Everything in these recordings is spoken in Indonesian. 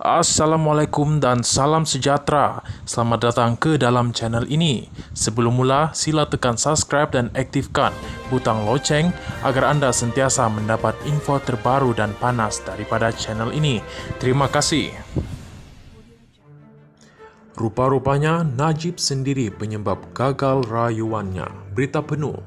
Assalamualaikum dan salam sejahtera. Selamat datang ke dalam channel ini. Sebelum mula, sila tekan subscribe dan aktifkan butang loceng agar anda sentiasa mendapat info terbaru dan panas daripada channel ini. Terima kasih. Rupa-rupanya Najib sendiri penyebab gagal rayuannya. Berita penuh.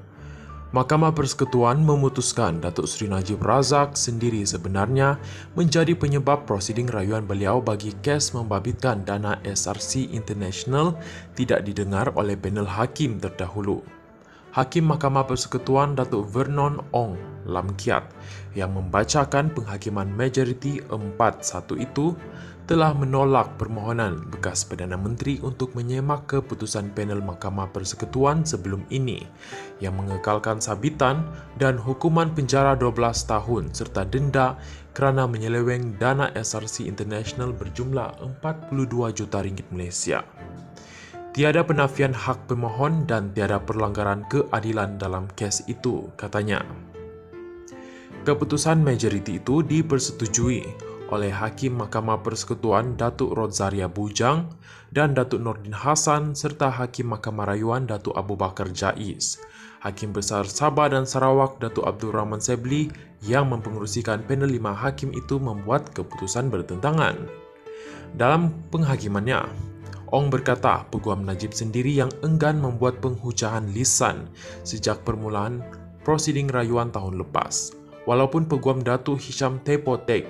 Mahkamah Persekutuan memutuskan Datuk Seri Najib Razak sendiri sebenarnya menjadi penyebab prosiding rayuan beliau bagi kes membabitkan dana SRC International tidak didengar oleh panel hakim terdahulu. Hakim Mahkamah Persekutuan Datuk Vernon Ong Lam Kiat yang membacakan penghakiman majoriti 4-1 itu telah menolak permohonan bekas Perdana Menteri untuk menyemak keputusan panel Mahkamah Persekutuan sebelum ini yang mengekalkan sabitan dan hukuman penjara 12 tahun serta denda kerana menyeleweng dana SRC International berjumlah 42 juta ringgit Malaysia. Tiada penafian hak pemohon dan tiada perlanggaran keadilan dalam kes itu, katanya. Keputusan majoriti itu dipersetujui oleh Hakim Mahkamah Persekutuan Datuk Rodzaria Bujang dan Datuk Nordin Hassan serta Hakim Mahkamah Rayuan Datuk Abu Bakar Jaiz. Hakim Besar Sabah dan Sarawak Datuk Abdul Rahman Sebli yang mempengerusikan panel 5 hakim itu membuat keputusan bertentangan. Dalam penghakimannya, Ong berkata Peguam Najib sendiri yang enggan membuat penghujahan lisan sejak permulaan prosiding rayuan tahun lepas. Walaupun Peguam Datuk Hisham Tepotek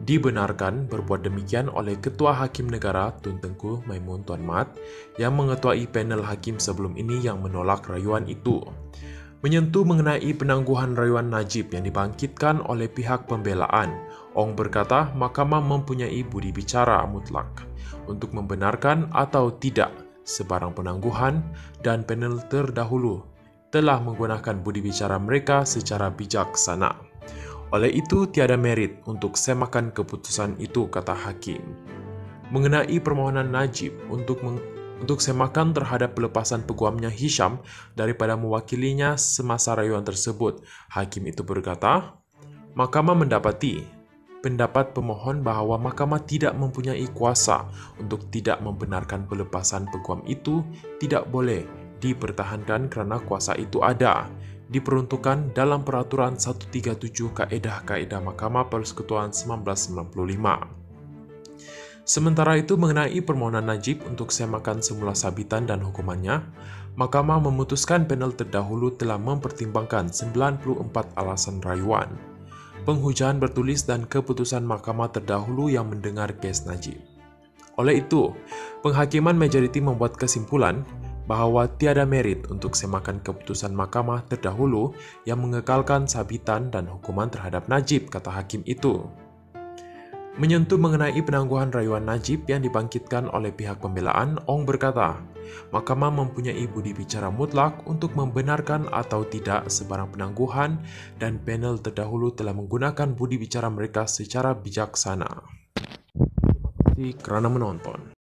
dibenarkan berbuat demikian oleh Ketua Hakim Negara Tun Tengku Maimun Tuan Mat yang mengetuai panel hakim sebelum ini yang menolak rayuan itu. Menyentuh mengenai penangguhan rayuan Najib yang dibangkitkan oleh pihak pembelaan, Ong berkata mahkamah mempunyai budi bicara mutlak untuk membenarkan atau tidak sebarang penangguhan dan panel terdahulu telah menggunakan budi bicara mereka secara bijaksana. Oleh itu, tiada merit untuk semakan keputusan itu, kata hakim. Mengenai permohonan Najib untuk semakan terhadap pelepasan peguamnya Hisham daripada mewakilinya semasa rayuan tersebut, hakim itu berkata, mahkamah mendapati pendapat pemohon bahawa mahkamah tidak mempunyai kuasa untuk tidak membenarkan pelepasan peguam itu tidak boleh dipertahankan kerana kuasa itu ada diperuntukkan dalam Peraturan 137 Kaedah-Kaedah Mahkamah Persekutuan 1995. Sementara itu, mengenai permohonan Najib untuk semakan semula sabitan dan hukumannya, mahkamah memutuskan panel terdahulu telah mempertimbangkan 94 alasan rayuan, penghujahan bertulis dan keputusan mahkamah terdahulu yang mendengar kes Najib. Oleh itu, penghakiman majoriti membuat kesimpulan bahawa tiada merit untuk semakan keputusan mahkamah terdahulu yang mengekalkan sabitan dan hukuman terhadap Najib, kata hakim itu. Menyentuh mengenai penangguhan rayuan Najib yang dibangkitkan oleh pihak pembelaan, Ong berkata, mahkamah mempunyai budi bicara mutlak untuk membenarkan atau tidak sebarang penangguhan dan panel terdahulu telah menggunakan budi bicara mereka secara bijaksana. Terima kasih kerana menonton.